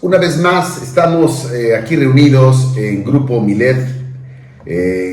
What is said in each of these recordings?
una vez más estamos aquí reunidos en Grupo Milet,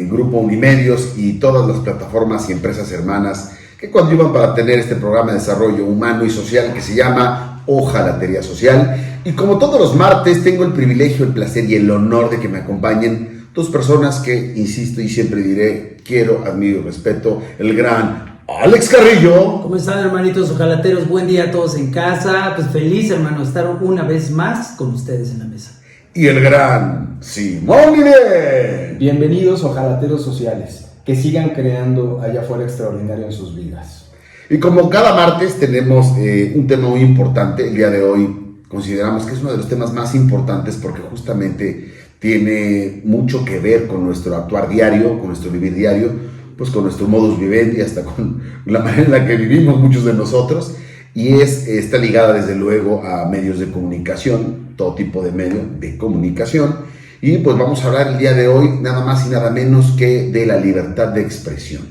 Grupo Unimedios y todas las plataformas y empresas hermanas que coadyuvan para tener este programa de desarrollo humano y social que se llama Ojalatería Social. Y como todos los martes tengo el privilegio, el placer y el honor de que me acompañen dos personas que, insisto y siempre diré, quiero, admiro y respeto, el gran Alex Carrillo. ¿Cómo están, hermanitos ojalateros? Buen día a todos en casa. Pues feliz, hermano, estar una vez más con ustedes en la mesa. Y el gran Simón Lide. Bienvenidos, ojalateros sociales, que sigan creando allá afuera extraordinario en sus vidas. Y como cada martes tenemos un tema muy importante, el día de hoy consideramos que es uno de los temas más importantes porque justamente tiene mucho que ver con nuestro actuar diario, con nuestro vivir diario, pues con nuestro modus vivendi, hasta con la manera en la que vivimos muchos de nosotros, y está ligada desde luego a medios de comunicación, todo tipo de medio de comunicación, y pues vamos a hablar el día de hoy nada más y nada menos que de la libertad de expresión,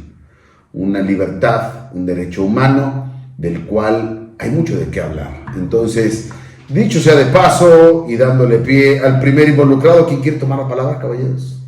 una libertad, un derecho humano del cual hay mucho de qué hablar. Entonces, dicho sea de paso y dándole pie al primer involucrado, ¿quién quiere tomar la palabra, caballeros?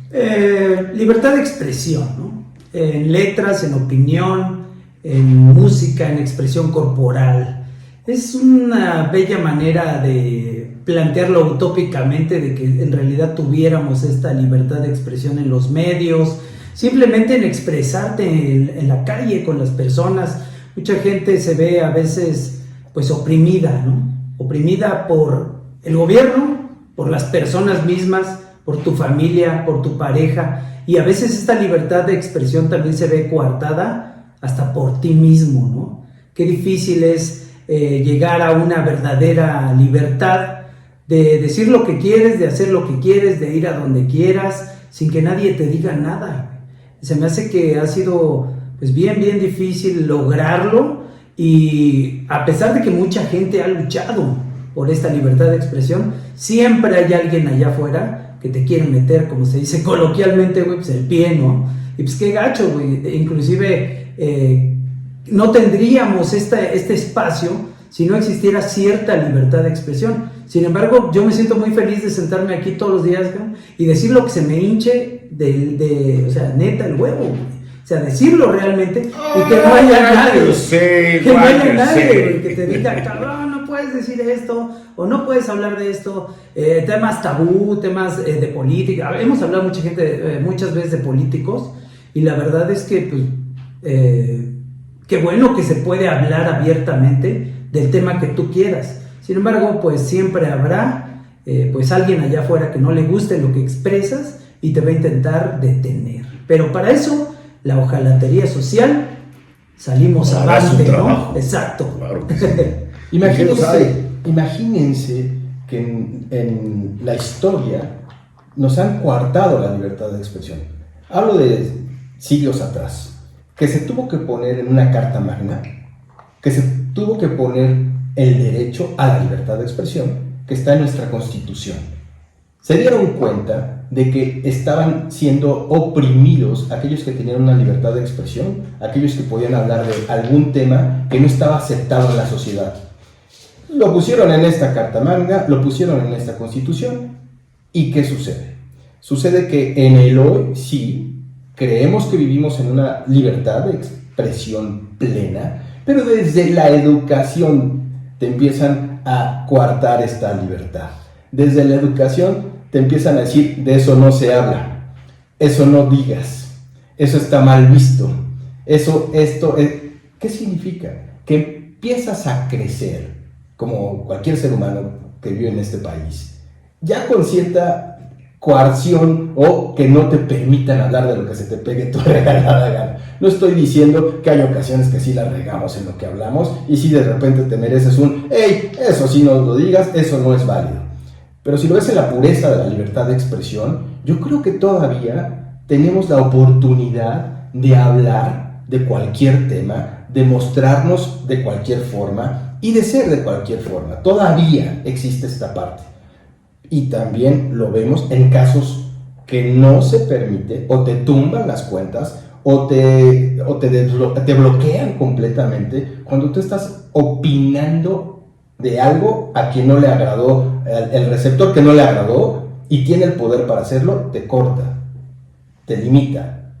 Libertad de expresión, ¿no? En letras, en opinión, en música, en expresión corporal. Es una bella manera de plantearlo utópicamente, de que en realidad tuviéramos esta libertad de expresión en los medios, simplemente en expresarte en la calle con las personas. Mucha gente se ve a veces pues oprimida, ¿no? Oprimida por el gobierno, por las personas mismas, por tu familia, por tu pareja. Y a veces esta libertad de expresión también se ve coartada hasta por ti mismo, ¿no? Qué difícil es llegar a una verdadera libertad de decir lo que quieres, de hacer lo que quieres, de ir a donde quieras, sin que nadie te diga nada. Se me hace que ha sido pues bien difícil lograrlo, y a pesar de que mucha gente ha luchado por esta libertad de expresión, siempre hay alguien allá afuera que te quieren meter, como se dice coloquialmente, güey, pues el pie, ¿no? Y pues qué gacho, güey. Inclusive no tendríamos este espacio si no existiera cierta libertad de expresión. Sin embargo, yo me siento muy feliz de sentarme aquí todos los días, güey, y decir lo que se me hinche o sea, neta, el huevo, güey. O sea, decirlo realmente y que no haya nadie. Que no haya nadie, güey, que te diga, cabrón, no puedes decir esto, o no puedes hablar de esto, temas tabú, temas de política. Hemos hablado muchas veces de políticos, y la verdad es que pues, qué bueno que se puede hablar abiertamente del tema que tú quieras. Sin embargo, pues siempre habrá pues alguien allá afuera que no le guste lo que expresas y te va a intentar detener. Pero para eso, la ojalatería social, salimos avante, ¿no? Exacto. Claro que sí. Imagínense que en la historia nos han coartado la libertad de expresión. Hablo de siglos atrás, que se tuvo que poner en una carta magna, que se tuvo que poner el derecho a la libertad de expresión que está en nuestra Constitución. Se dieron cuenta de que estaban siendo oprimidos aquellos que tenían una libertad de expresión, aquellos que podían hablar de algún tema que no estaba aceptado en la sociedad. Lo pusieron en esta Carta Magna, lo pusieron en esta Constitución, ¿y qué sucede? Sucede que en el hoy sí creemos que vivimos en una libertad de expresión plena, pero desde la educación te empiezan a coartar esta libertad. Desde la educación te empiezan a decir, de eso no se habla, eso no digas, eso está mal visto, ¿qué significa? Que empiezas a crecer como cualquier ser humano que vive en este país, ya con cierta coerción o que no te permitan hablar de lo que se te pegue tu regalada gana. No estoy diciendo que hay ocasiones que sí la regamos en lo que hablamos y si de repente te mereces hey, eso sí no lo digas, eso no es válido. Pero si lo ves en la pureza de la libertad de expresión, yo creo que todavía tenemos la oportunidad de hablar de cualquier tema, de mostrarnos de cualquier forma y de ser de cualquier forma. Todavía existe esta parte. Y también lo vemos en casos que no se permite o te tumban las cuentas o te bloquean completamente cuando tú estás opinando de algo a quien no le agradó, el receptor que no le agradó y tiene el poder para hacerlo, te corta, te limita.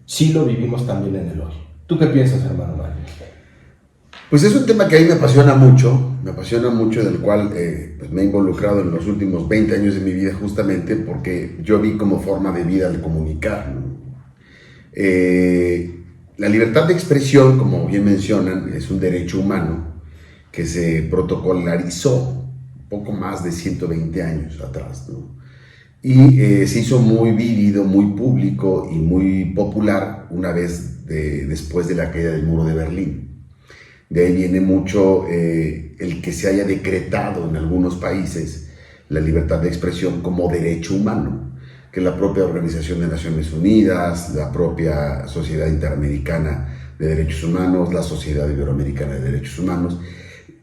Sí lo vivimos también en el hoy. ¿Tú qué piensas, hermano Mario? Pues es un tema que a mí me apasiona mucho, del cual pues me he involucrado en los últimos 20 años de mi vida justamente porque yo vi como forma de vida el comunicar, ¿no? La libertad de expresión, como bien mencionan, es un derecho humano que se protocolarizó poco más de 120 años atrás, ¿no? Y se hizo muy vívido, muy público y muy popular una vez después de la caída del muro de Berlín. De ahí viene mucho el que se haya decretado en algunos países la libertad de expresión como derecho humano, que la propia Organización de Naciones Unidas, la propia Sociedad Interamericana de Derechos Humanos, la Sociedad Iberoamericana de Derechos Humanos,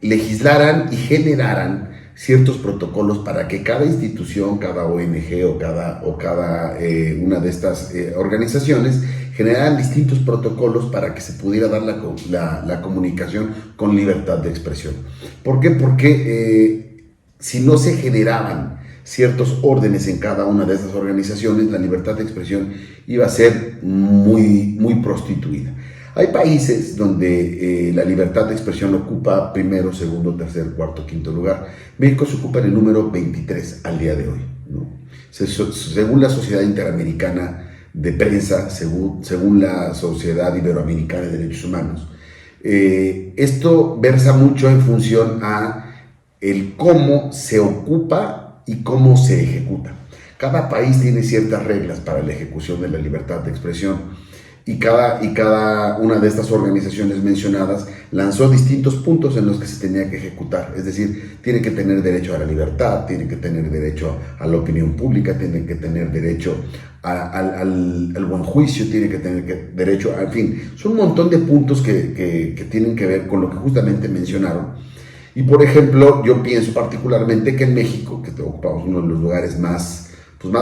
legislaran y generaran ciertos protocolos para que cada institución, cada ONG o cada una de estas organizaciones generaran distintos protocolos para que se pudiera dar la comunicación con libertad de expresión. ¿Por qué? Porque si no se generaban ciertos órdenes en cada una de estas organizaciones, la libertad de expresión iba a ser muy, muy prostituida. Hay países donde la libertad de expresión ocupa primero, segundo, tercer, cuarto, quinto lugar. México se ocupa en el número 23 al día de hoy, ¿no? Según la Sociedad Interamericana de Prensa, según la Sociedad Iberoamericana de Derechos Humanos, esto versa mucho en función a el cómo se ocupa y cómo se ejecuta. Cada país tiene ciertas reglas para la ejecución de la libertad de expresión. Y cada una de estas organizaciones mencionadas lanzó distintos puntos en los que se tenía que ejecutar. Es decir, tiene que tener derecho a la libertad, tiene que tener derecho a la opinión pública, tiene que tener derecho al buen juicio, tiene que tener derecho en fin, son un montón de puntos que tienen que ver con lo que justamente mencionaron. Y por ejemplo, yo pienso particularmente que en México, que ocupamos uno de los lugares más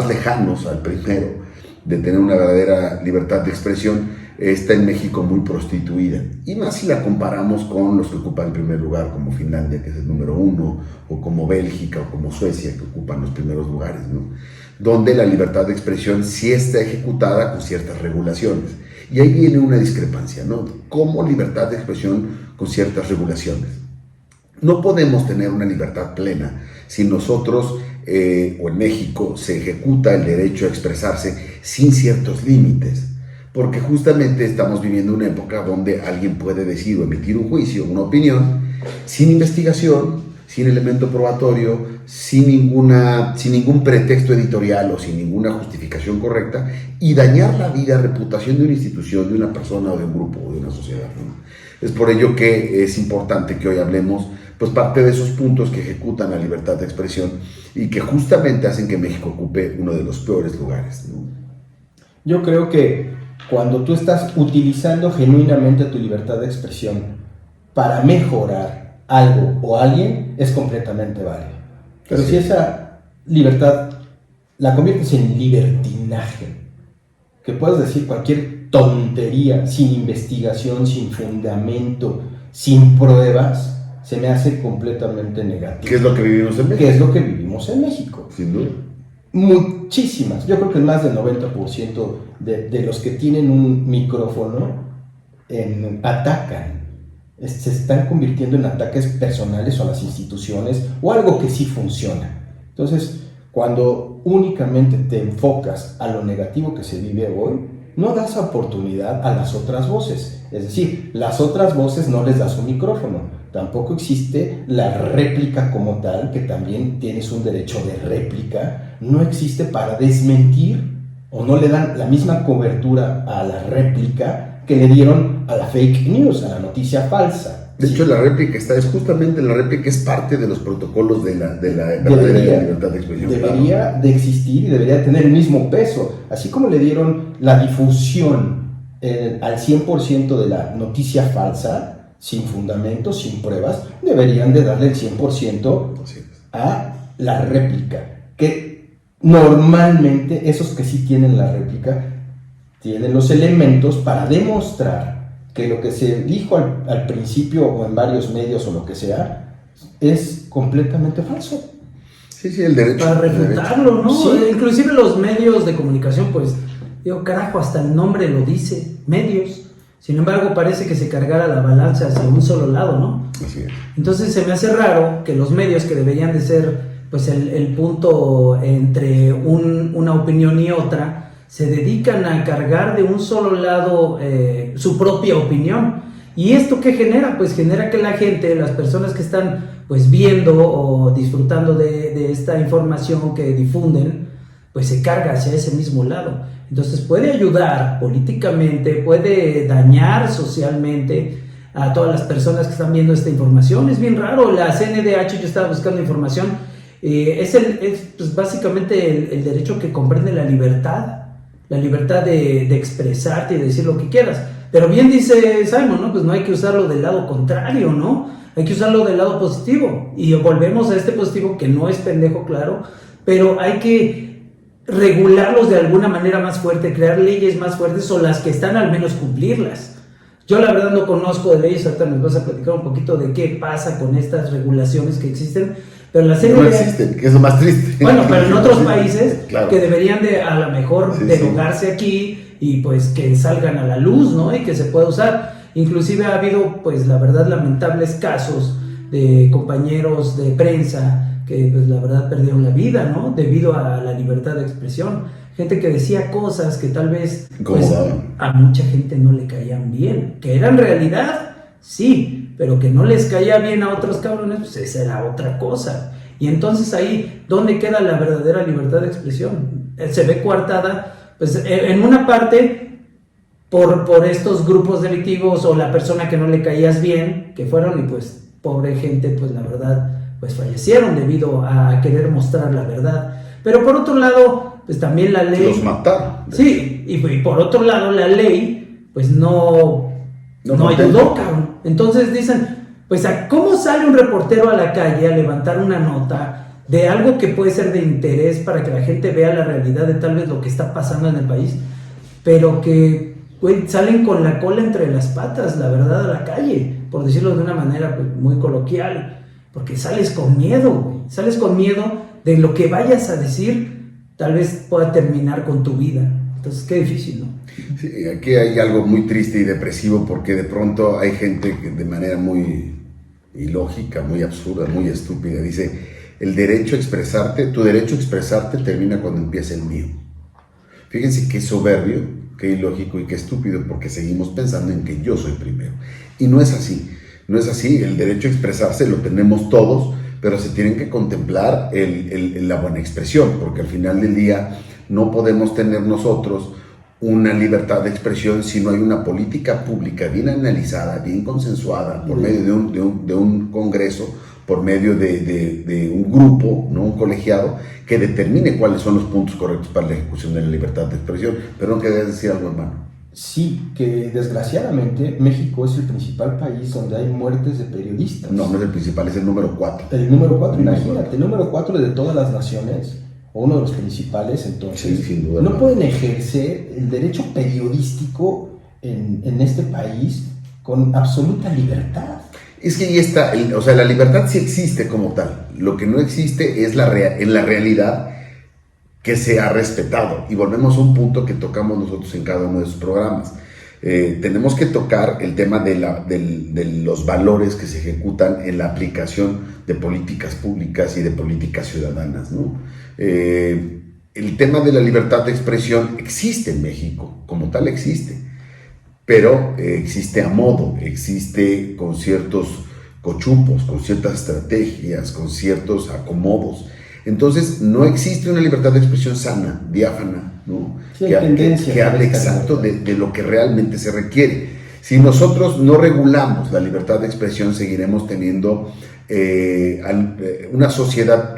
lejanos al primero, de tener una verdadera libertad de expresión, está en México muy prostituida. Y más si la comparamos con los que ocupan el primer lugar, como Finlandia, que es el número 1, o como Bélgica, o como Suecia, que ocupan los primeros lugares, ¿no? Donde la libertad de expresión sí está ejecutada con ciertas regulaciones. Y ahí viene una discrepancia, ¿no? ¿Cómo libertad de expresión con ciertas regulaciones? No podemos tener una libertad plena si nosotros o en México se ejecuta el derecho a expresarse sin ciertos límites, porque justamente estamos viviendo una época donde alguien puede decir o emitir un juicio, una opinión, sin investigación, sin elemento probatorio, sin ningún pretexto editorial o sin ninguna justificación correcta, y dañar la vida, reputación de una institución, de una persona o de un grupo o de una sociedad, ¿no? Es por ello que es importante que hoy hablemos pues parte de esos puntos que ejecutan la libertad de expresión y que justamente hacen que México ocupe uno de los peores lugares, ¿no? Yo creo que cuando tú estás utilizando genuinamente tu libertad de expresión para mejorar algo o alguien, es completamente válido. Pero si esa libertad la conviertes en libertinaje, que puedes decir cualquier tontería, sin investigación, sin fundamento, sin pruebas, se me hace completamente negativo. ¿Qué es lo que vivimos en México? ¿Qué es lo que vivimos en México? Sin duda. Muchísimas. Yo creo que más del 90% de los que tienen un micrófono atacan. Se están convirtiendo en ataques personales o a las instituciones o algo que sí funciona. Entonces, cuando únicamente te enfocas a lo negativo que se vive hoy, no das oportunidad a las otras voces. Es decir, las otras voces no les das un micrófono. Tampoco existe la réplica como tal, que también tienes un derecho de réplica. No existe para desmentir o no le dan la misma cobertura a la réplica que le dieron a la fake news, a la noticia falsa. De hecho, la réplica justamente la réplica es parte de los protocolos de la verdadera libertad de expresión. Debería de existir y debería tener el mismo peso. Así como le dieron la difusión al 100% de la noticia falsa, sin fundamento, sin pruebas, deberían de darle el 100% a la réplica. Que normalmente esos que sí tienen la réplica tienen los elementos para demostrar que lo que se dijo al principio o en varios medios o lo que sea es completamente falso. Sí, el derecho. Para refutarlo, ¿no? Sí. Inclusive los medios de comunicación, pues, digo, carajo, hasta el nombre lo dice, medios. Sin embargo, parece que se cargara la balanza hacia un solo lado, ¿no? Así es. Entonces se me hace raro que los medios, que deberían de ser, pues, el punto entre una opinión y otra, se dedican a cargar de un solo lado su propia opinión. ¿Y esto qué genera? Pues genera que la gente, las personas que están pues viendo o disfrutando de esta información que difunden, pues se carga hacia ese mismo lado. Entonces puede ayudar políticamente, puede dañar socialmente a todas las personas que están viendo esta información. Es bien raro. La CNDH, yo estaba buscando información, es pues básicamente el derecho que comprende la libertad de expresarte y decir lo que quieras. Pero bien dice Simon, ¿no? Pues no hay que usarlo del lado contrario, ¿no? Hay que usarlo del lado positivo. Y volvemos a este positivo, que no es pendejo, claro, pero hay que regularlos de alguna manera más fuerte, crear leyes más fuertes, o las que están al menos cumplirlas. Yo la verdad no conozco de leyes, ahorita nos vas a platicar un poquito de qué pasa con estas regulaciones que existen, pero la serie no existen, que es lo más triste. Bueno, pero en otros países, claro, que deberían de a lo mejor derogarse aquí, y pues que salgan a la luz, ¿no? Y que se pueda usar. Inclusive ha habido, pues la verdad, lamentables casos de compañeros de prensa que pues la verdad perdieron la vida, ¿no? Debido a la libertad de expresión. Gente que decía cosas que tal vez pues, a mucha gente no le caían bien, que eran realidad, sí, pero que no les caía bien a otros cabrones, pues esa era otra cosa. Y entonces ahí, ¿dónde queda la verdadera libertad de expresión? Se ve coartada, pues en una parte por estos grupos delictivos, o la persona que no le caías bien, que fueron, y pues pobre gente, pues la verdad, pues fallecieron debido a querer mostrar la verdad. Pero por otro lado, pues también la ley... Los mataron. Sí, y por otro lado la ley, pues no ayudó, cabrón. Entonces dicen, pues ¿cómo sale un reportero a la calle a levantar una nota de algo que puede ser de interés para que la gente vea la realidad de tal vez lo que está pasando en el país, pero que salen con la cola entre las patas, la verdad, a la calle, por decirlo de una manera pues, muy coloquial, porque sales con miedo, güey. Sales con miedo de lo que vayas a decir, tal vez pueda terminar con tu vida. Entonces, qué difícil, ¿no? Sí, aquí hay algo muy triste y depresivo, porque de pronto hay gente que de manera muy ilógica, muy absurda, muy estúpida, dice: el derecho a expresarte, tu derecho a expresarte termina cuando empieza el mío. Fíjense qué soberbio, qué ilógico y qué estúpido, porque seguimos pensando en que yo soy primero. Y no es así, no es así. El derecho a expresarse lo tenemos todos, pero se tienen que contemplar la buena expresión, porque al final del día no podemos tener nosotros una libertad de expresión si no hay una política pública bien analizada, bien consensuada, por medio de un congreso, por medio de un grupo, ¿no? Un colegiado, que determine cuáles son los puntos correctos para la ejecución de la libertad de expresión. Pero no querías decir algo, hermano. Sí, que desgraciadamente México es el principal país donde hay muertes de periodistas. No, no es el principal, es el número 4. El número 4, imagínate, el número 4 de todas las naciones, o uno de los principales, entonces, sí, sin duda, no pueden ejercer el derecho periodístico en este país con absoluta libertad. Es que ahí está, o sea, la libertad sí existe como tal. Lo que no existe es en la realidad que se ha respetado. Y volvemos a un punto que tocamos nosotros en cada uno de sus programas. Tenemos que tocar el tema de los valores que se ejecutan en la aplicación de políticas públicas y de políticas ciudadanas, ¿no? El tema de la libertad de expresión existe en México, como tal existe. Pero existe a modo, existe con ciertos cochupos, con ciertas estrategias, con ciertos acomodos. Entonces, no existe una libertad de expresión sana, diáfana, ¿no? Sí, que hable exacto de lo que realmente se requiere. Si nosotros no regulamos la libertad de expresión, seguiremos teniendo una sociedad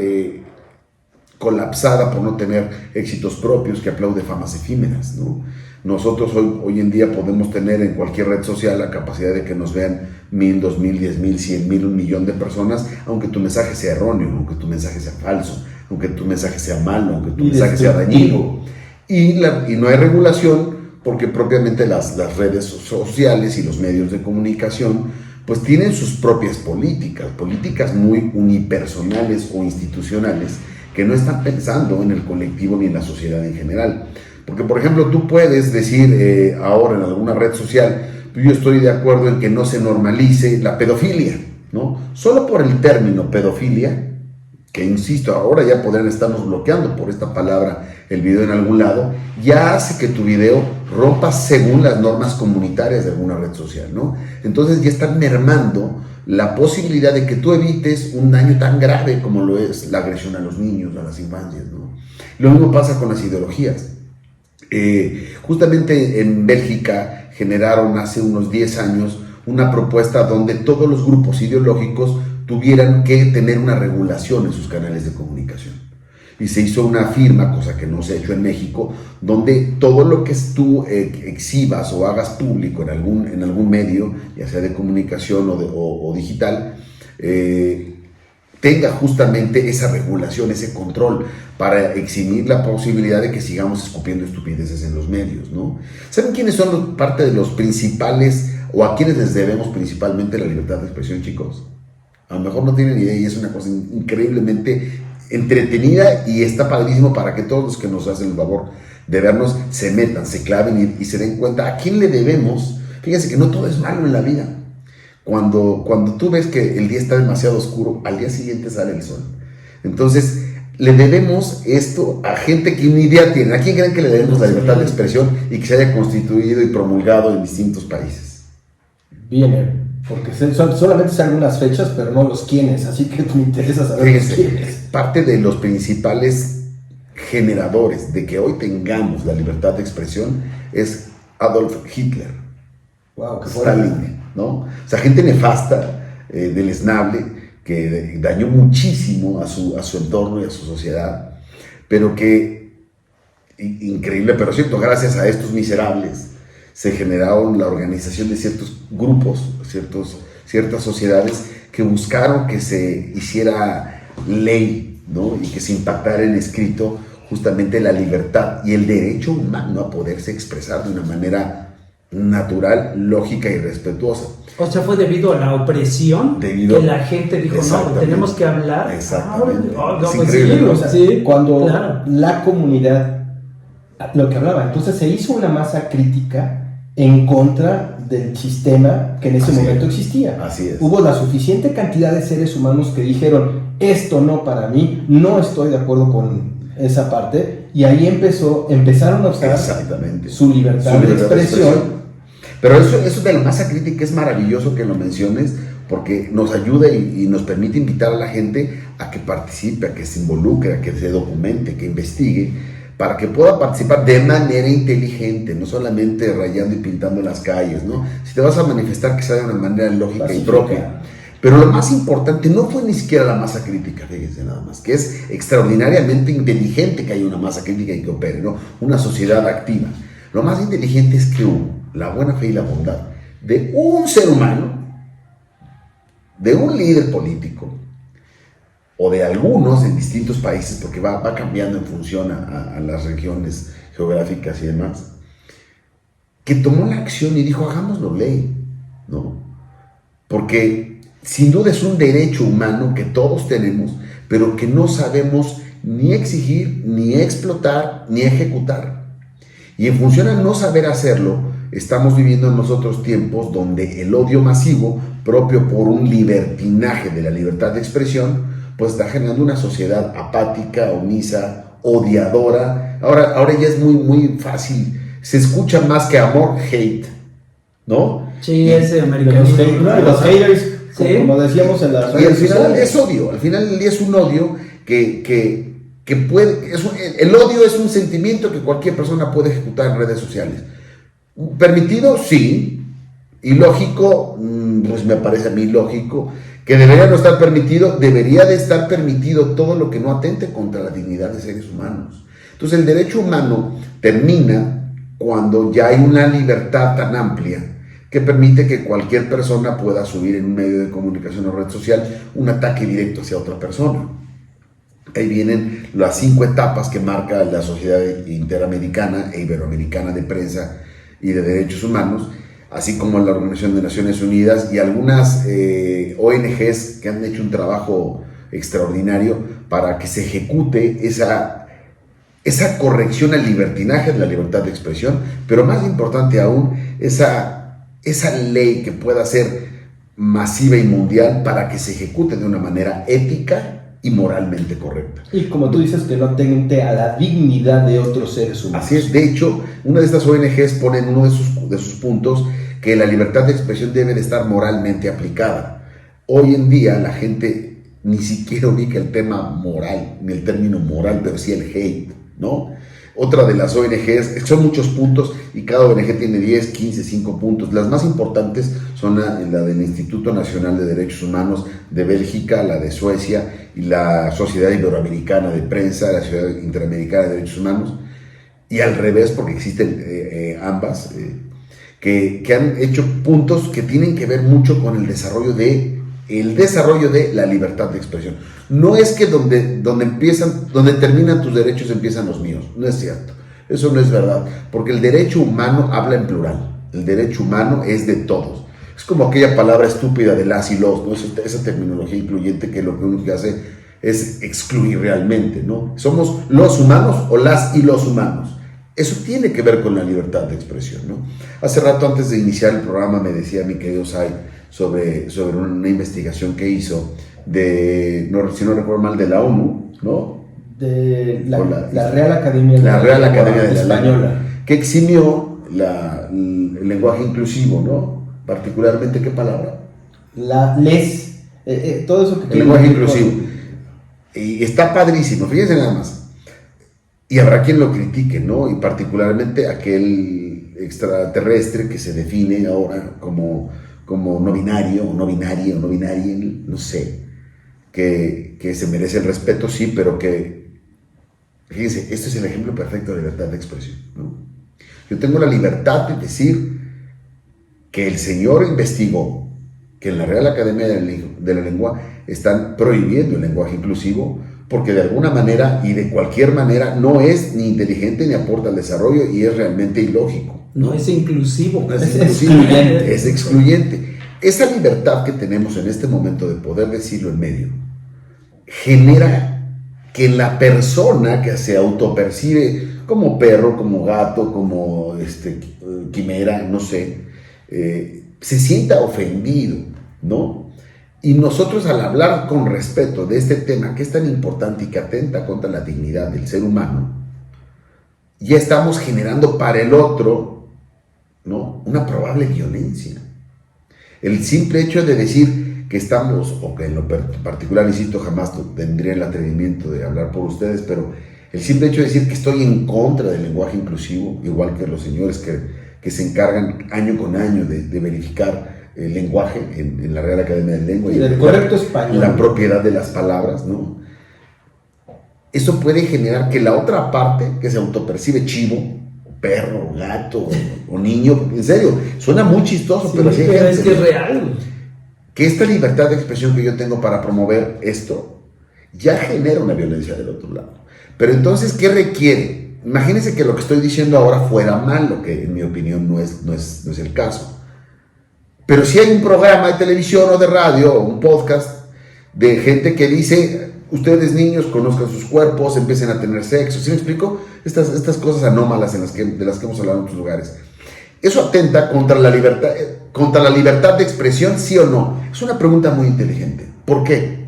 colapsada por no tener éxitos propios, que aplaude famas efímeras, ¿no? Nosotros hoy en día podemos tener en cualquier red social la capacidad de que nos vean 1,000, 2,000, 10,000, 100,000, 1,000,000 de personas, aunque tu mensaje sea erróneo, aunque tu mensaje sea falso, aunque tu mensaje sea malo, aunque tu mensaje sea dañino. Y no hay regulación, porque propiamente las redes sociales y los medios de comunicación pues tienen sus propias políticas muy unipersonales o institucionales que no están pensando en el colectivo ni en la sociedad en general. Porque, por ejemplo, tú puedes decir ahora en alguna red social, yo estoy de acuerdo en que no se normalice la pedofilia, ¿no? Solo por el término pedofilia, que insisto, ahora ya podrían estarnos bloqueando por esta palabra el video en algún lado, ya hace que tu video rompa según las normas comunitarias de alguna red social, ¿no? Entonces ya están mermando la posibilidad de que tú evites un daño tan grave como lo es la agresión a los niños, a las infancias, ¿no? Lo mismo pasa con las ideologías. Justamente en Bélgica generaron hace unos 10 años una propuesta donde todos los grupos ideológicos tuvieran que tener una regulación en sus canales de comunicación. Y se hizo una firma, cosa que no se ha hecho en México, donde todo lo que tú exhibas o hagas público en algún medio, ya sea de comunicación o digital, tenga justamente esa regulación, ese control, para eximir la posibilidad de que sigamos escupiendo estupideces en los medios, ¿no? ¿Saben quiénes son parte de los principales, o a quienes les debemos principalmente la libertad de expresión, chicos? A lo mejor no tienen idea y es una cosa increíblemente entretenida y está padrísimo para que todos los que nos hacen el favor de vernos se metan, se claven y se den cuenta a quién le debemos. Fíjense que no todo es malo en la vida. Cuando tú ves que el día está demasiado oscuro, al día siguiente sale el sol. Entonces, le debemos esto a gente que ni idea tiene. ¿A quién creen que le debemos la libertad de expresión y que se haya constituido y promulgado en distintos países? Bien, porque solamente sé algunas fechas, pero no los quiénes, así que me interesa saber Fíjense, los quiénes. Parte de los principales generadores de que hoy tengamos la libertad de expresión es Adolf Hitler, Wow, qué fuerte. Stalin, ¿no? O sea, gente nefasta, deleznable, que dañó muchísimo a su entorno y a su sociedad, pero que, increíble, pero cierto, gracias a estos miserables, se generaron la organización de ciertos grupos, ciertas sociedades que buscaron que se hiciera ley, ¿no? Y que se impactara en escrito justamente la libertad y el derecho humano a poderse expresar de una manera natural, lógica y respetuosa. O sea, fue debido a la opresión que la gente dijo, no, tenemos que hablar. Exactamente. No, Es pues increíble, sí, ¿no? o sea, sí, Cuando claro. la comunidad, lo que hablaba, entonces se hizo una masa crítica en contra del sistema que en ese momento existía. Así es. Hubo la suficiente cantidad de seres humanos que dijeron, esto no para mí, no estoy de acuerdo con esa parte, y ahí empezaron a usar su libertad de expresión. Pero eso de la masa crítica es maravilloso que lo menciones, porque nos ayuda y nos permite invitar a la gente a que participe, a que se involucre, a que se documente, que investigue, para que pueda participar de manera inteligente, no solamente rayando y pintando las calles, ¿no? Si te vas a manifestar, que sea de una manera lógica Pacífica. y propia. Pero lo más importante no fue ni siquiera la masa crítica, fíjense nada más, que es extraordinariamente inteligente que haya una masa crítica y que opere, ¿no? Una sociedad activa. Lo más inteligente es que hubo la buena fe y la bondad de un ser humano, de un líder político, o de algunos en distintos países, porque va cambiando en función a las regiones geográficas y demás, que tomó la acción y dijo, hagámoslo ley, ¿no? Porque sin duda es un derecho humano que todos tenemos, pero que no sabemos ni exigir, ni explotar, ni ejecutar. Y en función a no saber hacerlo, estamos viviendo en nosotros tiempos donde el odio masivo, propio por un libertinaje de la libertad de expresión, pues está generando una sociedad apática, omisa, odiadora. Ahora ya es muy fácil. Se escucha más que amor, hate, ¿no? Sí, ese De americanismo. los haters, Sí. como decíamos en las Y al redes final sociales. es odio. Al final del día es un odio que puede... el odio es un sentimiento que cualquier persona puede ejecutar en redes sociales. ¿Permitido? Sí. ¿Ilógico? Pues me parece a mí lógico. Que debería no estar permitido, debería de estar permitido todo lo que no atente contra la dignidad de seres humanos. Entonces el derecho humano termina cuando ya hay una libertad tan amplia que permite que cualquier persona pueda subir en un medio de comunicación o red social un ataque directo hacia otra persona. Ahí vienen las 5 etapas que marca la Sociedad Interamericana e Iberoamericana de Prensa y de Derechos Humanos, así como la Organización de Naciones Unidas y algunas ONGs que han hecho un trabajo extraordinario para que se ejecute esa corrección al libertinaje de la libertad de expresión, pero más importante aún, esa ley que pueda ser masiva y mundial para que se ejecute de una manera ética y moralmente correcta. Y como tú dices, que no atente a la dignidad de otros seres humanos. Así es, de hecho, una de estas ONGs pone en uno de sus puntos que la libertad de expresión debe de estar moralmente aplicada. Hoy en día la gente ni siquiera ubica el tema moral, ni el término moral, pero sí el hate, ¿no? Otra de las ONGs, son muchos puntos y cada ONG tiene 10, 15, 5 puntos. Las más importantes son la del Instituto Nacional de Derechos Humanos de Bélgica, la de Suecia y la Sociedad Iberoamericana de Prensa, la Sociedad Interamericana de Derechos Humanos, y al revés, porque existen ambas, que han hecho puntos que tienen que ver mucho con el desarrollo de la libertad de expresión. No es que donde terminan tus derechos empiezan los míos, no es cierto, eso no es verdad, porque el derecho humano habla en plural, el derecho humano es de todos. Es como aquella palabra estúpida de las y los, ¿no? Esa terminología incluyente que lo único que hace es excluir realmente, ¿no? Somos los humanos o las y los humanos. Eso tiene que ver con la libertad de expresión, ¿no? Hace rato, antes de iniciar el programa, me decía mi querido Sai sobre una investigación que hizo si no recuerdo mal, de la ONU, ¿no? De la Real Academia de la Real Academia de la Española, que eximió el lenguaje inclusivo, ¿no? Particularmente, ¿qué palabra? Todo eso que el lenguaje inclusivo. Y está padrísimo, fíjense nada más. Y habrá quien lo critique, ¿no? Y particularmente aquel extraterrestre que se define ahora como no binario, o no binaria, o no binaria, no sé, que se merece el respeto, sí, pero que, fíjense, este es el ejemplo perfecto de libertad de expresión, ¿no? Yo tengo la libertad de decir que el señor investigó que en la Real Academia de la Lengua están prohibiendo el lenguaje inclusivo porque de alguna manera y de cualquier manera no es ni inteligente ni aporta al desarrollo y es realmente ilógico. No es inclusivo. No es excluyente. Es excluyente. Esa libertad que tenemos en este momento de poder decirlo en medio genera que la persona que se autopercibe como perro, como gato, como quimera, no sé, se sienta ofendido, ¿no? Y nosotros, al hablar con respeto de este tema que es tan importante y que atenta contra la dignidad del ser humano, ya estamos generando para el otro, ¿no?, una probable violencia. El simple hecho de decir que estamos, o que en lo particular, insisto, jamás tendría el atrevimiento de hablar por ustedes, pero el simple hecho de decir que estoy en contra del lenguaje inclusivo, igual que los señores que se encargan año con año de verificar el lenguaje en la Real Academia de Lengua y el correcto español, la propiedad de las palabras, ¿no? Eso puede generar que la otra parte, que se autopercibe chivo, perro, gato o niño, en serio, suena muy chistoso, sí, pero sí, es que es real. Que esta libertad de expresión que yo tengo para promover esto ya genera una violencia del otro lado. Pero entonces, ¿qué requiere? Imagínense que lo que estoy diciendo ahora fuera malo, que en mi opinión no es el caso. Pero si hay un programa de televisión o de radio o un podcast de gente que dice, ustedes niños conozcan sus cuerpos, empiecen a tener sexo, ¿sí me explico? Estas cosas anómalas de las que hemos hablado en otros lugares. ¿Eso atenta contra la libertad de expresión, sí o no? Es una pregunta muy inteligente. ¿Por qué?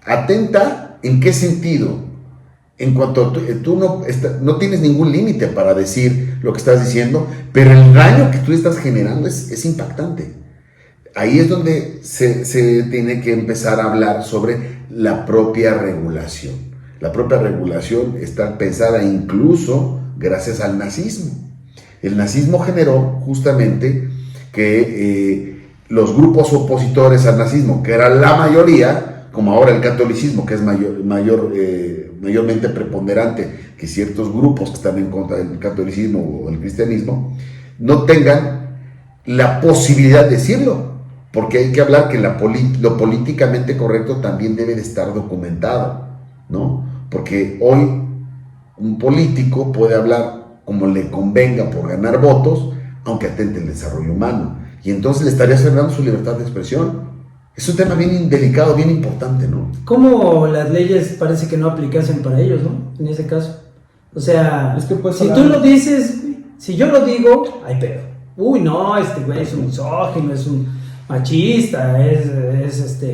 ¿Atenta en qué sentido? En cuanto a tú no tienes ningún límite para decir lo que estás diciendo, pero el daño que tú estás generando es impactante. Ahí es donde se tiene que empezar a hablar sobre la propia regulación. La propia regulación está pensada incluso gracias al nazismo. El nazismo generó justamente que los grupos opositores al nazismo, que era la mayoría, como ahora el catolicismo, que es mayormente preponderante que ciertos grupos que están en contra del catolicismo o del cristianismo, no tengan la posibilidad de decirlo, porque hay que hablar que lo políticamente correcto también debe de estar documentado, ¿no? Porque hoy un político puede hablar como le convenga por ganar votos, aunque atente el desarrollo humano. Y entonces le estaría cerrando su libertad de expresión. Es un tema bien delicado, bien importante, ¿no? ¿Cómo las leyes parece que no aplicasen para ellos, ¿no? En ese caso. O sea, Es que si tú lo dices, si yo lo digo, hay pedo. Uy, no, este güey es un misógino, es un machista,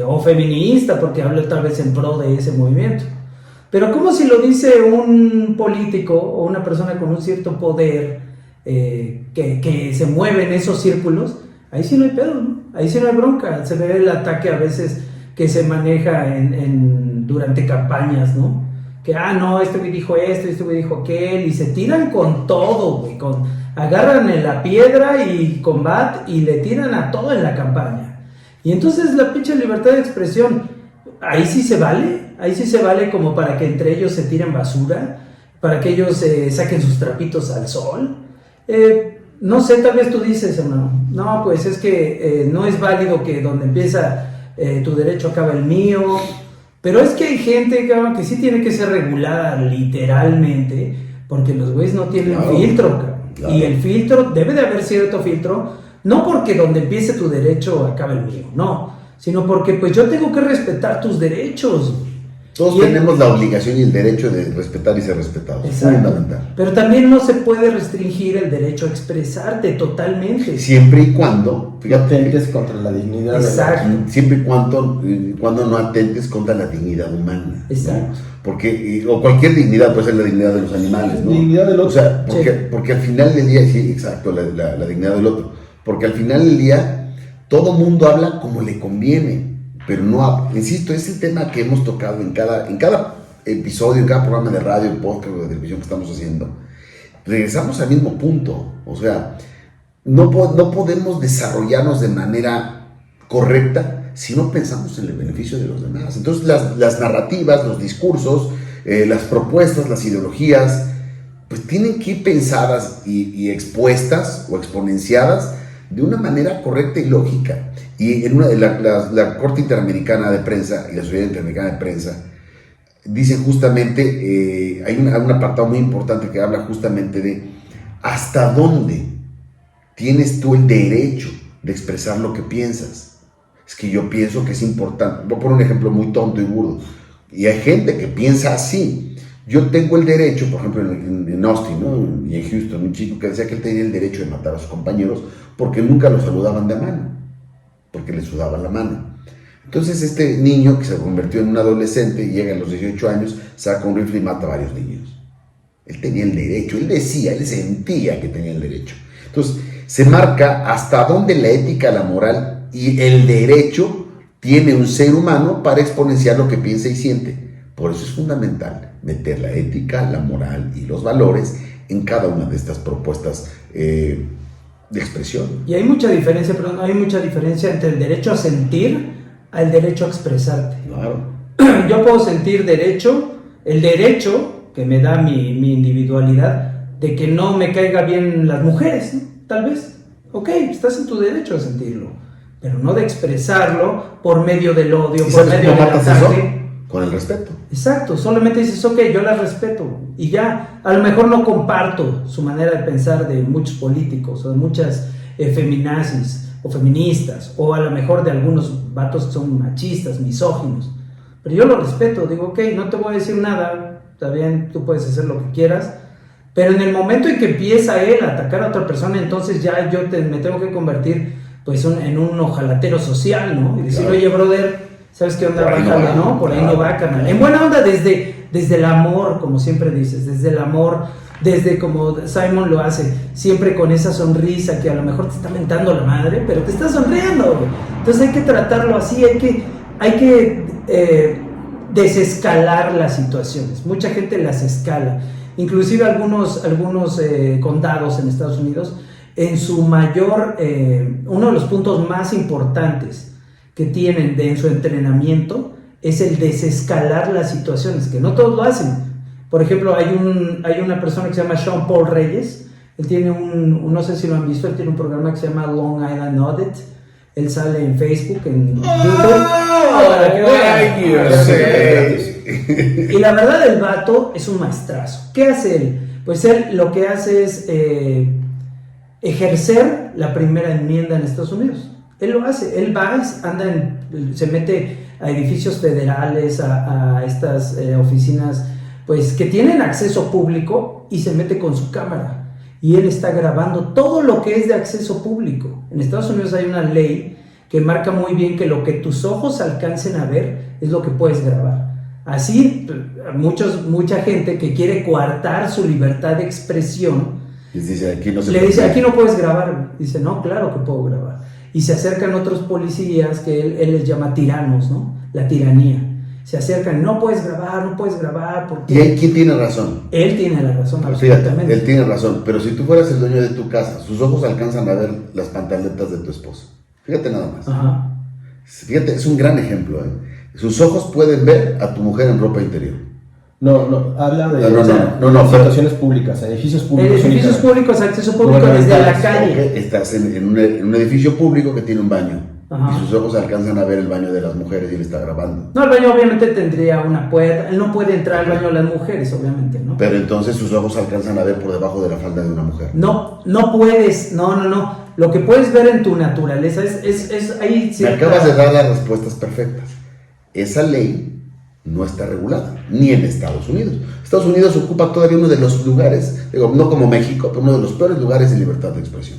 o feminista, porque habla tal vez en pro de ese movimiento. Pero ¿cómo si lo dice un político o una persona con un cierto poder que se mueve en esos círculos? Ahí sí no hay pedo, ¿no? Ahí sí no hay bronca. Se ve el ataque a veces que se maneja durante campañas, ¿no? Que, no, este güey dijo esto, este güey dijo aquel, y se tiran con todo, güey, agarran en la piedra y combat y le tiran a todo en la campaña. Y entonces la pinche libertad de expresión, ahí sí se vale como para que entre ellos se tiren basura, para que ellos saquen sus trapitos al sol. No sé, tal vez tú dices, hermano, no, pues es que no es válido que donde empieza tu derecho acaba el mío, pero es que hay gente, cabrón, que sí tiene que ser regulada literalmente, porque los güeyes no tienen filtro, cabrón. Claro. Y el filtro, debe de haber cierto filtro, no porque donde empiece tu derecho acabe el mío, no, sino porque pues yo tengo que respetar tus derechos. Todos tenemos la obligación y el derecho de respetar y ser respetados. Es fundamental. Pero también no se puede restringir el derecho a expresarte totalmente. Siempre y cuando, fíjate, atentes contra la dignidad. Exacto. Siempre y cuando no atentes contra la dignidad humana. Exacto. ¿No? Porque, o cualquier dignidad, puede ser la dignidad de los animales, ¿no? Dignidad del otro. O sea, porque al final del día, sí, exacto, la dignidad del otro. Porque al final del día, todo mundo habla como le conviene. Pero no, insisto, es el tema que hemos tocado en cada episodio, en cada programa de radio, podcast o de televisión que estamos haciendo. Regresamos al mismo punto. O sea, no podemos desarrollarnos de manera correcta si no pensamos en el beneficio de los demás. Entonces, las narrativas, los discursos, las propuestas, las ideologías, pues tienen que ir pensadas y expuestas o exponenciadas de una manera correcta y lógica. Y en la Corte Interamericana de Prensa y la Sociedad Interamericana de Prensa dicen justamente, hay un apartado muy importante que habla justamente de hasta dónde tienes tú el derecho de expresar lo que piensas. Es que yo pienso que es importante. Voy a poner un ejemplo muy tonto y burdo. Y hay gente que piensa así. Yo tengo el derecho, por ejemplo, en Austin, ¿no? Y en Houston, un chico que decía que él tenía el derecho de matar a sus compañeros porque nunca los saludaban de mano, porque le sudaban la mano. Entonces este niño que se convirtió en un adolescente y llega a los 18 años, saca un rifle y mata a varios niños. Él tenía el derecho, él sentía que tenía el derecho. Entonces se marca hasta dónde la ética, la moral y el derecho tiene un ser humano para exponenciar lo que piensa y siente. Por eso es fundamental meter la ética, la moral y los valores en cada una de estas propuestas de expresión. Y hay mucha diferencia, entre el derecho a sentir al derecho a expresarte. Claro. Yo puedo sentir el derecho que me da mi individualidad de que no me caiga bien las mujeres, ¿no? Tal vez. Ok, estás en tu derecho a sentirlo, pero no de expresarlo por medio del odio, por medio del ataque. Con el respeto. Exacto, solamente dices, ok, yo la respeto y ya. A lo mejor no comparto su manera de pensar de muchos políticos o de muchas feminazis o feministas, o a lo mejor de algunos vatos que son machistas, misóginos, pero yo lo respeto. Digo, ok, no te voy a decir nada, está bien, tú puedes hacer lo que quieras, pero en el momento en que empieza él a atacar a otra persona, entonces ya me tengo que convertir pues en un ojalatero social, ¿no? Y decir, claro, oye, brother, ¿sabes qué onda? Bájale, ¿no? Por ahí no va, carnal. En buena onda, desde el amor, como siempre dices, desde el amor, desde como Simon lo hace, siempre con esa sonrisa que a lo mejor te está mentando la madre, pero te está sonriendo. Entonces hay que tratarlo así, hay que desescalar las situaciones. Mucha gente las escala. Inclusive algunos condados en Estados Unidos, en su mayor, uno de los puntos más importantes que tienen en su entrenamiento es el desescalar las situaciones, que no todos lo hacen. Por ejemplo, hay una persona que se llama Sean Paul Reyes. Él tiene no sé si lo han visto, él tiene un programa que se llama Long Island Audit. Él sale en Facebook, en YouTube. Y la verdad, el vato es un maestrazo. ¿Qué hace él? Pues él lo que hace es ejercer la primera enmienda en Estados Unidos. Él lo hace, él va, se mete a edificios federales, a estas oficinas pues que tienen acceso público y se mete con su cámara y él está grabando todo lo que es de acceso público. En Estados Unidos hay una ley que marca muy bien que lo que tus ojos alcancen a ver es lo que puedes grabar. Así, mucha gente que quiere coartar su libertad de expresión dice, aquí no se le puede. dice, aquí no puedes grabar. Dice, no, claro que puedo grabar. Y se acercan otros policías que él les llama tiranos, ¿no? La tiranía. Se acercan, no puedes grabar. Porque ¿Y ahí quién tiene razón? Él tiene la razón, Fíjate, absolutamente. él tiene razón, pero si tú fueras el dueño de tu casa, sus ojos alcanzan a ver las pantaletas de tu esposo. Fíjate nada más. Ajá. Fíjate, es un gran ejemplo, ¿eh? Sus ojos pueden ver a tu mujer en ropa interior. No, habla de No, situaciones públicas, edificios públicos. Edificios públicos, acceso público desde la calle. Okay, estás en un edificio público que tiene un baño. Ajá. Y sus ojos alcanzan a ver el baño de las mujeres y él está grabando. No, el baño obviamente tendría una puerta. Él no puede entrar al baño de las mujeres, obviamente, ¿no? Pero entonces sus ojos alcanzan a ver por debajo de la falda de una mujer. No puedes, no. Lo que puedes ver en tu naturaleza es ahí. Me acabas de dar las respuestas perfectas. Esa ley no está regulada, ni en Estados Unidos. Estados Unidos ocupa todavía uno de los lugares, no como México, pero uno de los peores lugares de libertad de expresión.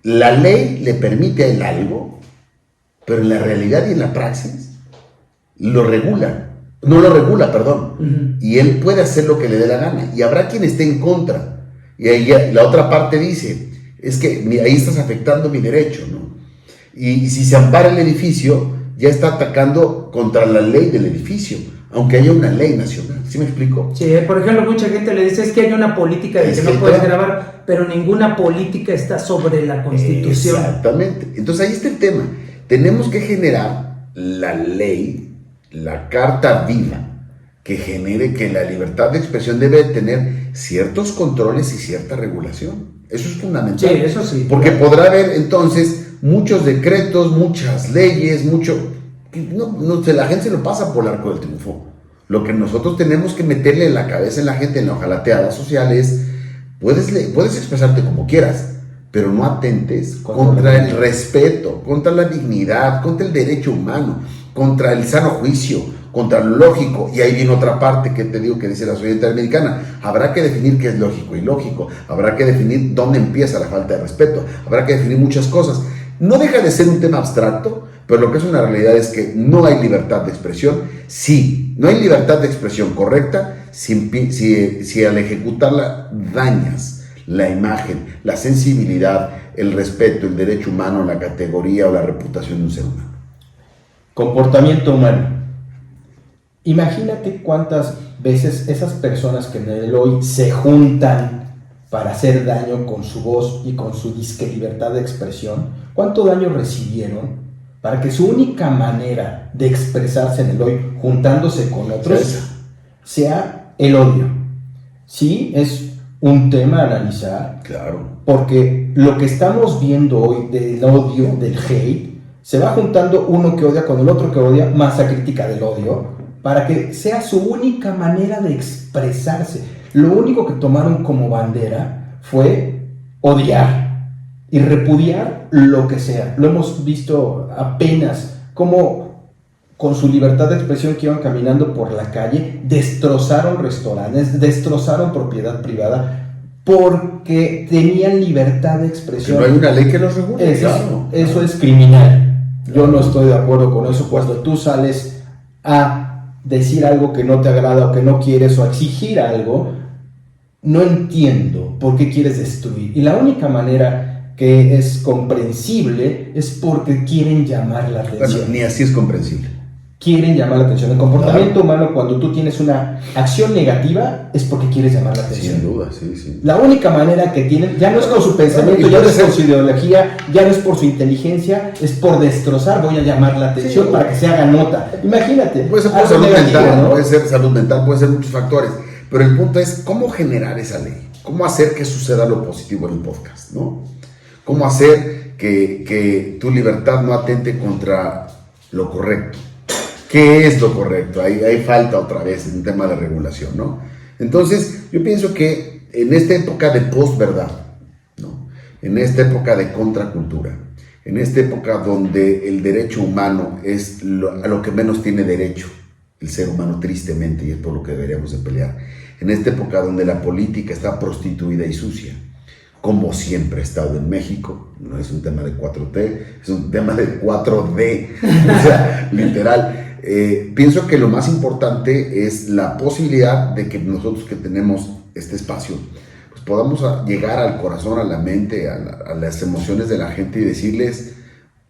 La ley le permite a él algo, pero en la realidad y en la praxis no lo regula, perdón. Y él puede hacer lo que le dé la gana. Y habrá quien esté en contra. Y ahí la otra parte dice, es que ahí estás afectando mi derecho, ¿no? Y si se ampara el edificio, ya está atacando contra la ley del edificio, aunque haya una ley nacional. ¿Sí me explico? Sí, por ejemplo, mucha gente le dice, es que hay una política de que no puedes grabar, pero ninguna política está sobre la Constitución. Exactamente. Entonces ahí está el tema. Tenemos que generar la ley, la carta viva, que genere que la libertad de expresión debe tener ciertos controles y cierta regulación. Eso es fundamental. Sí, eso sí. Porque podrá haber entonces muchos decretos, muchas leyes, la gente se lo pasa por el arco del triunfo. Lo que nosotros tenemos que meterle en la cabeza en la gente, en la ojalateada social es, puedes expresarte como quieras, pero no atentes contra el respeto, contra la dignidad, contra el derecho humano, contra el sano juicio, contra lo lógico. Y ahí viene otra parte que te digo que dice la sociedad interamericana. Habrá que definir qué es lógico y ilógico. Habrá que definir dónde empieza la falta de respeto. Habrá que definir muchas cosas. No deja de ser un tema abstracto, pero lo que es una realidad es que no hay libertad de expresión. Sí, no hay libertad de expresión correcta si al ejecutarla dañas la imagen, la sensibilidad, el respeto, el derecho humano, la categoría o la reputación de un ser humano. Comportamiento humano. Imagínate cuántas veces esas personas que en el hoy se juntan para hacer daño con su voz y con su disque libertad de expresión, cuánto daño recibieron para que su única manera de expresarse en el hoy, juntándose con otros, sea el odio. Sí, es un tema a analizar. Claro. Porque lo que estamos viendo hoy del odio, del hate, se va juntando uno que odia con el otro que odia, masa crítica del odio, para que sea su única manera de expresarse. Lo único que tomaron como bandera fue odiar y repudiar lo que sea. Lo hemos visto apenas como con su libertad de expresión que iban caminando por la calle, destrozaron restaurantes, destrozaron propiedad privada porque tenían libertad de expresión. Pero no hay una ley que los regule. Eso es criminal. Yo no estoy de acuerdo con eso. Cuando tú sales a decir algo que no te agrada o que no quieres o a exigir algo, no entiendo por qué quieres destruir. Y la única manera que es comprensible es porque quieren llamar la atención. Bueno, ni así es comprensible. Quieren llamar la atención. El comportamiento humano, cuando tú tienes una acción negativa, es porque quieres llamar la atención. Sin duda, sí. La única manera que tienen, ya no es con su pensamiento, ya no es por su ideología, ya no es por su inteligencia, es por destrozar. Voy a llamar la atención para que se haga nota. Imagínate. Puede ser por salud mental, ¿no? Puede ser salud mental, puede ser muchos factores. Pero el punto es cómo generar esa ley. Cómo hacer que suceda lo positivo en un podcast, ¿no? Cómo hacer que tu libertad no atente contra lo correcto. ¿Qué es lo correcto? Ahí falta otra vez un tema de regulación, ¿no? Entonces, yo pienso que en esta época de posverdad, ¿no? en esta época de contracultura, en esta época donde el derecho humano es a lo que menos tiene derecho el ser humano, tristemente, y es por lo que deberíamos de pelear, en esta época donde la política está prostituida y sucia, como siempre ha estado en México, no es un tema de 4T, es un tema de 4D, o sea, literal. Pienso que lo más importante es la posibilidad de que nosotros que tenemos este espacio, pues podamos llegar al corazón, a la mente, a las emociones de la gente y decirles,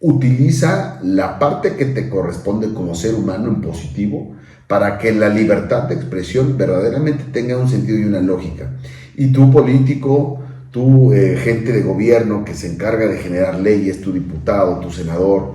utiliza la parte que te corresponde como ser humano en positivo para que la libertad de expresión verdaderamente tenga un sentido y una lógica. Y tú, político, tú, gente de gobierno que se encarga de generar leyes, tu diputado, tu senador,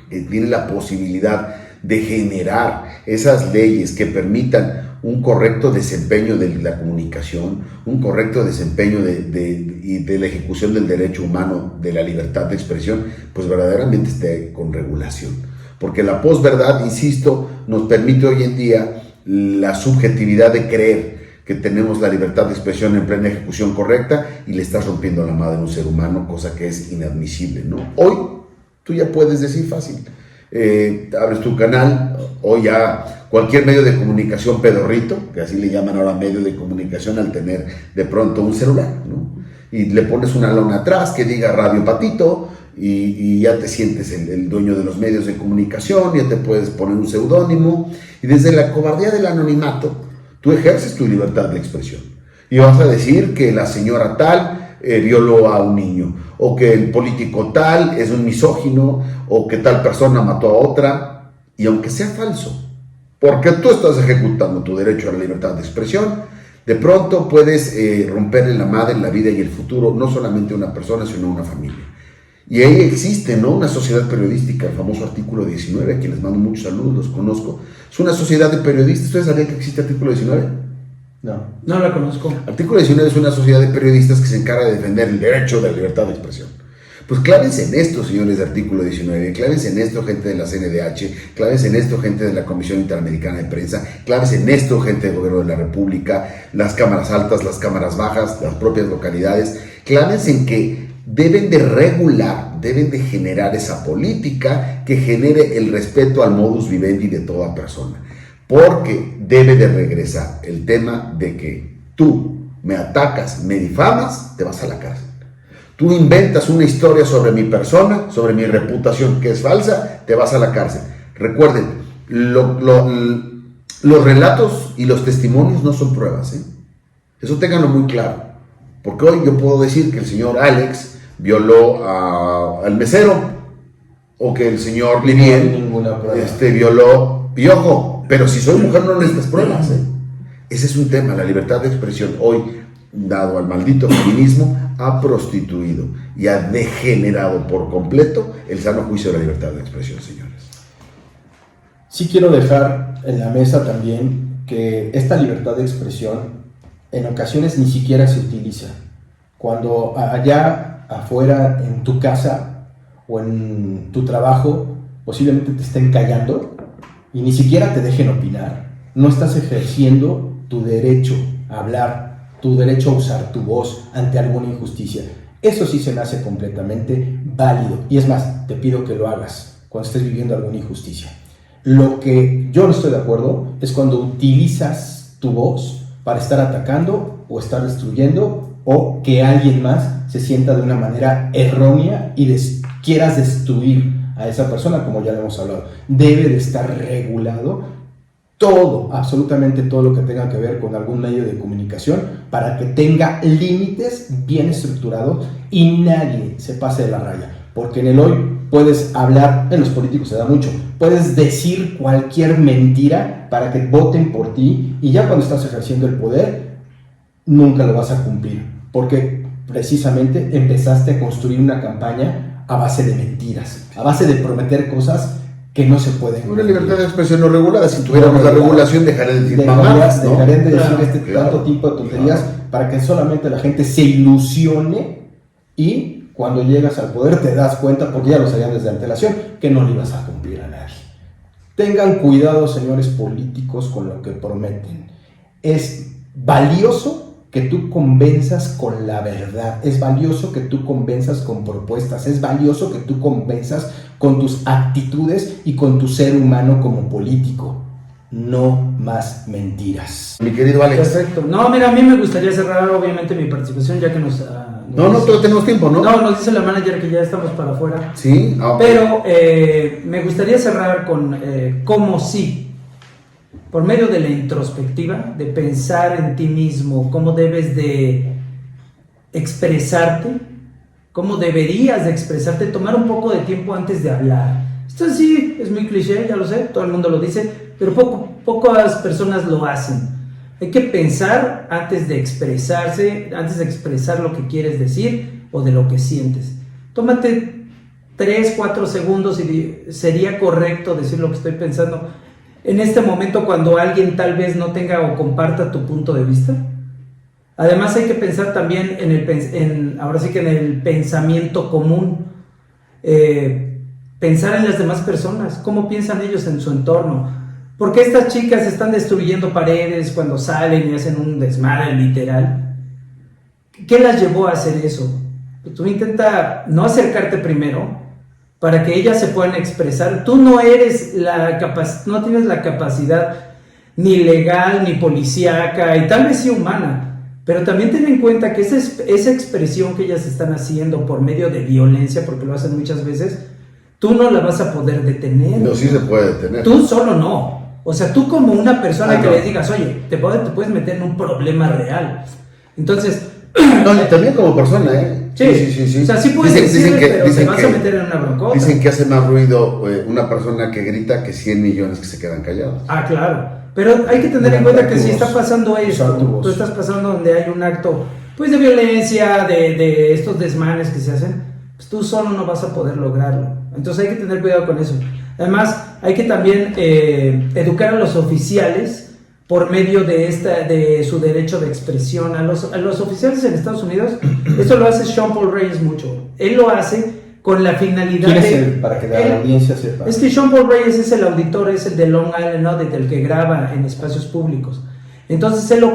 tiene la posibilidad de generar esas leyes que permitan un correcto desempeño de la comunicación, un correcto desempeño de la ejecución del derecho humano, de la libertad de expresión, pues verdaderamente esté con regulación. Porque la posverdad, insisto, nos permite hoy en día la subjetividad de creer que tenemos la libertad de expresión en plena ejecución correcta y le estás rompiendo la madre a un ser humano, cosa que es inadmisible, ¿no? Hoy tú ya puedes decir fácil, abres tu canal, o ya cualquier medio de comunicación pedorrito, que así le llaman ahora medio de comunicación al tener de pronto un celular, ¿no? Y le pones una lona atrás que diga Radio Patito y ya te sientes el dueño de los medios de comunicación, ya te puedes poner un seudónimo y desde la cobardía del anonimato tú ejerces tu libertad de expresión y vas a decir que la señora tal violó a un niño, o que el político tal es un misógino, o que tal persona mató a otra, y aunque sea falso, porque tú estás ejecutando tu derecho a la libertad de expresión, de pronto puedes romperle la madre, la vida y el futuro, no solamente a una persona, sino a una familia. Y ahí existe, ¿no?, una sociedad periodística, el famoso artículo 19, a quienes mando muchos saludos, los conozco. Es una sociedad de periodistas. ¿Ustedes sabían que existe artículo 19? No la conozco. Artículo 19 es una sociedad de periodistas que se encarga de defender el derecho de la libertad de expresión. Pues clávense en esto, señores de artículo 19, clávense en esto, gente de la CNDH, clávense en esto, gente de la Comisión Interamericana de Prensa, clávense en esto, gente del Gobierno de la República, las cámaras altas, las cámaras bajas, las propias localidades, clávense en que deben de regular, deben de generar esa política que genere el respeto al modus vivendi de toda persona. Porque debe de regresar el tema de que tú me atacas, me difamas, te vas a la cárcel. Tú inventas una historia sobre mi persona, sobre mi reputación que es falsa, te vas a la cárcel. Recuerden, los relatos y los testimonios no son pruebas, ¿eh? Eso ténganlo muy claro. Porque hoy yo puedo decir que el señor Alex violó al mesero, o que el señor Livien violó Piojo, pero si soy mujer no necesitas pruebas, ¿eh? Ese es un tema. La libertad de expresión hoy, dado al maldito feminismo, ha prostituido y ha degenerado por completo el sano juicio de la libertad de expresión, señores. Sí quiero dejar en la mesa también que esta libertad de expresión en ocasiones ni siquiera se utiliza. Cuando allá afuera en tu casa o en tu trabajo posiblemente te estén callando y ni siquiera te dejen opinar, no estás ejerciendo tu derecho a hablar, tu derecho a usar tu voz ante alguna injusticia. Eso sí se me hace completamente válido. Y es más, te pido que lo hagas cuando estés viviendo alguna injusticia. Lo que yo no estoy de acuerdo es cuando utilizas tu voz para estar atacando o estar destruyendo, o que alguien más se sienta de una manera errónea y quieras destruir a esa persona, como ya lo hemos hablado. Debe de estar regulado todo, absolutamente todo lo que tenga que ver con algún medio de comunicación, para que tenga límites bien estructurados y nadie se pase de la raya. Porque en el hoy puedes hablar, en los políticos se da mucho, puedes decir cualquier mentira para que voten por ti, y ya cuando estás ejerciendo el poder nunca lo vas a cumplir, porque precisamente empezaste a construir una campaña a base de mentiras, a base de prometer cosas que no se pueden. Una libertad de expresión no regulada. Si tuviéramos la regulación, dejarían de decir mamadas, ¿no? Dejarían de decir tanto tipo de tonterías, para que solamente la gente se ilusione, y cuando llegas al poder te das cuenta, porque ya lo sabían desde antelación, que no le ibas a cumplir a nadie. Tengan cuidado, señores políticos, con lo que prometen. Es valioso que que tú convenzas con la verdad, es valioso que tú convenzas con propuestas, es valioso que tú convenzas con tus actitudes y con tu ser humano como político. No más mentiras. Mi querido Alex. Perfecto. No, mira, a mí me gustaría cerrar obviamente mi participación ya que nos No, todavía tenemos tiempo, ¿no? No, nos dice la manager que ya estamos para afuera. Sí, okay. Pero me gustaría cerrar con cómo sí, por medio de la introspectiva, de pensar en ti mismo, cómo debes de expresarte, cómo deberías de expresarte, tomar un poco de tiempo antes de hablar. Esto sí es muy cliché, ya lo sé, todo el mundo lo dice, pero pocas personas lo hacen. Hay que pensar antes de expresarse, antes de expresar lo que quieres decir o de lo que sientes. Tómate 3, 4 segundos y sería correcto decir lo que estoy pensando en este momento cuando alguien tal vez no tenga o comparta tu punto de vista. Además hay que pensar también ahora sí que en el pensamiento común. Pensar en las demás personas, cómo piensan ellos en su entorno. ¿Por qué estas chicas están destruyendo paredes cuando salen y hacen un desmadre literal? ¿Qué las llevó a hacer eso? Tú intenta no acercarte primero para que ellas se puedan expresar. Tú no eres no tienes la capacidad ni legal ni policíaca y tal vez sí humana, pero también ten en cuenta que esa expresión que ellas están haciendo por medio de violencia, porque lo hacen muchas veces, tú no la vas a poder detener. No, sí se puede detener. Tú solo no. O sea, tú como una persona que no. le digas, oye, te puedes meter en un problema real. Entonces... No, y también como persona, ¿eh? Sí. O sea, sí puedes decirle, pero te vas a meter en una broncota. Dicen que hace más ruido una persona que grita que 100 millones que se quedan callados. Ah, claro. Pero hay que tener en cuenta que si está pasando esto, tú estás pasando donde hay un acto, pues, de violencia, de estos desmanes que se hacen, pues tú solo no vas a poder lograrlo. Entonces hay que tener cuidado con eso. Además, hay que también educar a los oficiales por medio de su derecho de expresión. A los oficiales en Estados Unidos, esto lo hace Sean Paul Reyes mucho. Él lo hace con la finalidad ¿Quién es él? Para que la audiencia sepa. Es que Sean Paul Reyes es el auditor, es el de Long Island Audit, el que graba en espacios públicos. Entonces él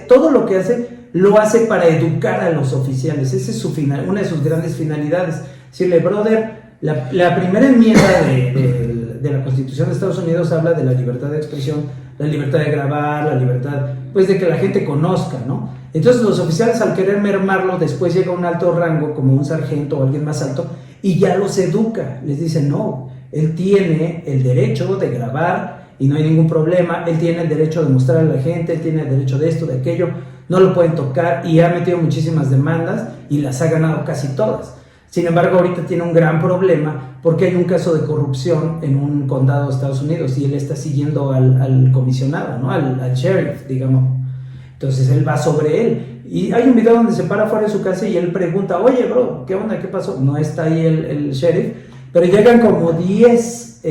todo lo que hace, lo hace para educar a los oficiales. Esa es una de sus grandes finalidades. Decirle, brother, la primera enmienda de la Constitución de Estados Unidos habla de la libertad de expresión, la libertad de grabar, la libertad, pues, de que la gente conozca, ¿no? Entonces los oficiales, al querer mermarlo, después llega a un alto rango, como un sargento o alguien más alto, y ya los educa. Les dice, no, él tiene el derecho de grabar y no hay ningún problema, él tiene el derecho de mostrar a la gente, él tiene el derecho de esto, de aquello, no lo pueden tocar, y ha metido muchísimas demandas y las ha ganado casi todas. Sin embargo, ahorita tiene un gran problema porque hay un caso de corrupción en un condado de Estados Unidos y él está siguiendo al comisionado, ¿no? al sheriff, digamos. Entonces él va sobre él. Y hay un video donde se para fuera de su casa y él pregunta, oye, bro, ¿qué onda? ¿Qué pasó? No está ahí el sheriff, pero llegan como 10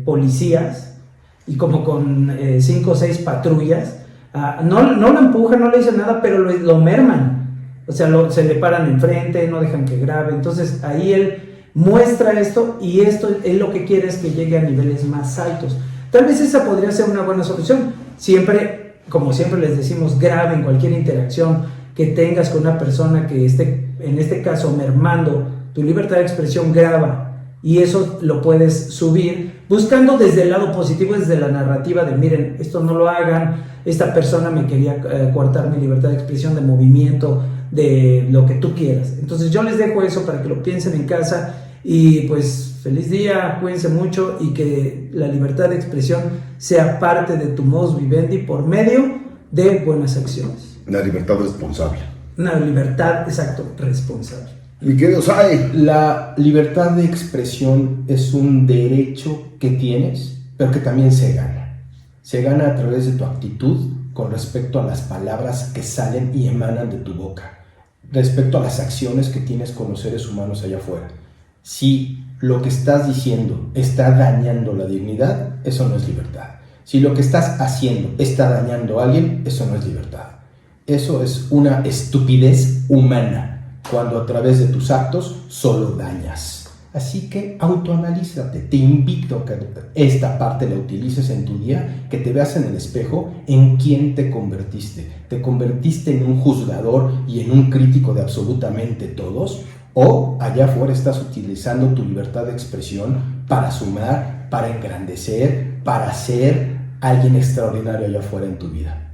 policías y como con 5 o 6 patrullas. No lo empujan, no le dicen nada, pero lo merman. O sea, se le paran enfrente, no dejan que grabe. Entonces ahí él muestra esto y él lo que quiere es que llegue a niveles más altos. Tal vez esa podría ser una buena solución. Siempre, como siempre les decimos, graben cualquier interacción que tengas con una persona que esté, en este caso, mermando tu libertad de expresión, graba. Y eso lo puedes subir buscando desde el lado positivo, desde la narrativa de, miren, esto no lo hagan, esta persona me quería coartar mi libertad de expresión, de movimiento, de lo que tú quieras. Entonces yo les dejo eso para que lo piensen en casa y pues feliz día, cuídense mucho y que la libertad de expresión sea parte de tu modus vivendi por medio de buenas acciones. La libertad responsable. Una libertad, exacto, responsable. Mi querido Sai. La libertad de expresión es un derecho que tienes, pero que también se gana. Se gana a través de tu actitud con respecto a las palabras que salen y emanan de tu boca, respecto a las acciones que tienes con los seres humanos allá afuera. Si lo que estás diciendo está dañando la dignidad, eso no es libertad. Si lo que estás haciendo está dañando a alguien, eso no es libertad. Eso es una estupidez humana, cuando a través de tus actos solo dañas. Así que autoanalízate. Te invito a que esta parte la utilices en tu día, que te veas en el espejo en quién te convertiste. ¿Te convertiste en un juzgador y en un crítico de absolutamente todos? ¿O allá afuera estás utilizando tu libertad de expresión para sumar, para engrandecer, para ser alguien extraordinario allá afuera en tu vida?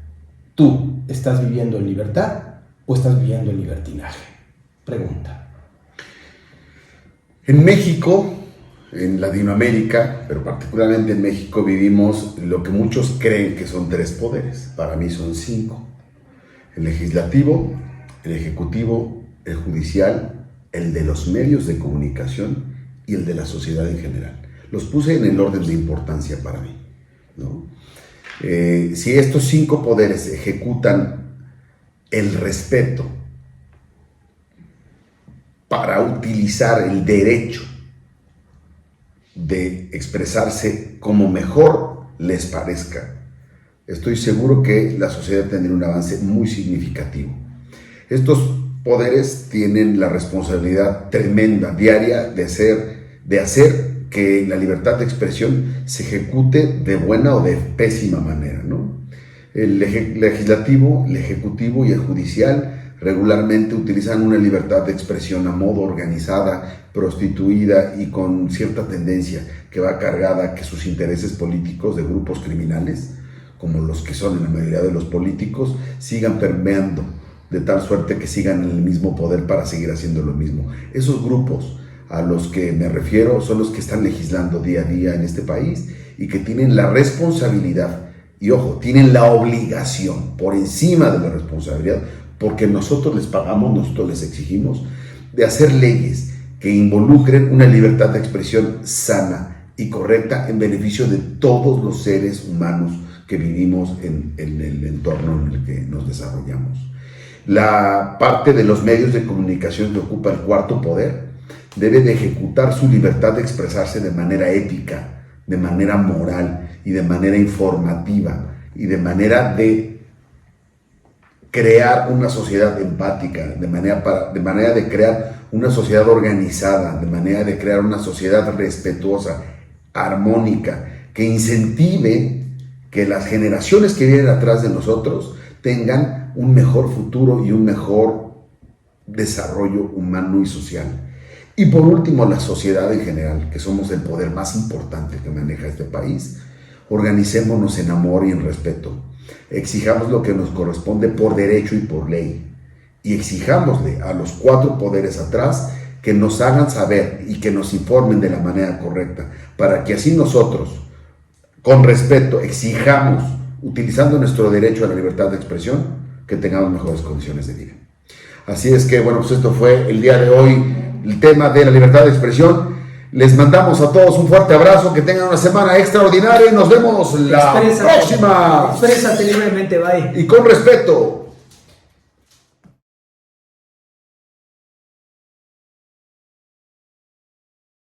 ¿Tú estás viviendo en libertad o estás viviendo en libertinaje? Pregunta. En México, en Latinoamérica, pero particularmente en México, vivimos lo que muchos creen que son 3 poderes. Para mí son 5. El legislativo, el ejecutivo, el judicial, el de los medios de comunicación y el de la sociedad en general. Los puse en el orden de importancia para mí, ¿no? Si estos 5 poderes ejecutan el respeto para utilizar el derecho de expresarse como mejor les parezca, estoy seguro que la sociedad tendrá un avance muy significativo. Estos poderes tienen la responsabilidad tremenda, diaria, de hacer que la libertad de expresión se ejecute de buena o de pésima manera, ¿no? El legislativo, el ejecutivo y el judicial regularmente utilizan una libertad de expresión a modo organizada, prostituida y con cierta tendencia que va cargada a que sus intereses políticos de grupos criminales, como los que son en la mayoría de los políticos, sigan permeando de tal suerte que sigan en el mismo poder para seguir haciendo lo mismo. Esos grupos a los que me refiero son los que están legislando día a día en este país y que tienen la responsabilidad, y ojo, tienen la obligación por encima de la responsabilidad, porque nosotros les pagamos, nosotros les exigimos, de hacer leyes que involucren una libertad de expresión sana y correcta en beneficio de todos los seres humanos que vivimos en el entorno en el que nos desarrollamos. La parte de los medios de comunicación que ocupa el 4º poder debe de ejecutar su libertad de expresarse de manera ética, de manera moral y de manera informativa y de manera de crear una sociedad empática, de manera de crear una sociedad organizada, de manera de crear una sociedad respetuosa, armónica, que incentive que las generaciones que vienen atrás de nosotros tengan un mejor futuro y un mejor desarrollo humano y social. Y por último, la sociedad en general, que somos el poder más importante que maneja este país. Organicémonos en amor y en respeto. Exijamos lo que nos corresponde por derecho y por ley. Y exijámosle a los 4 poderes atrás que nos hagan saber y que nos informen de la manera correcta, para que así nosotros, con respeto, exijamos, utilizando nuestro derecho a la libertad de expresión, que tengamos mejores condiciones de vida. Así es que, bueno, pues esto fue el día de hoy, el tema de la libertad de expresión. Les mandamos a todos un fuerte abrazo, que tengan una semana extraordinaria y nos vemos la próxima. Exprésate libremente, bye. Y con respeto.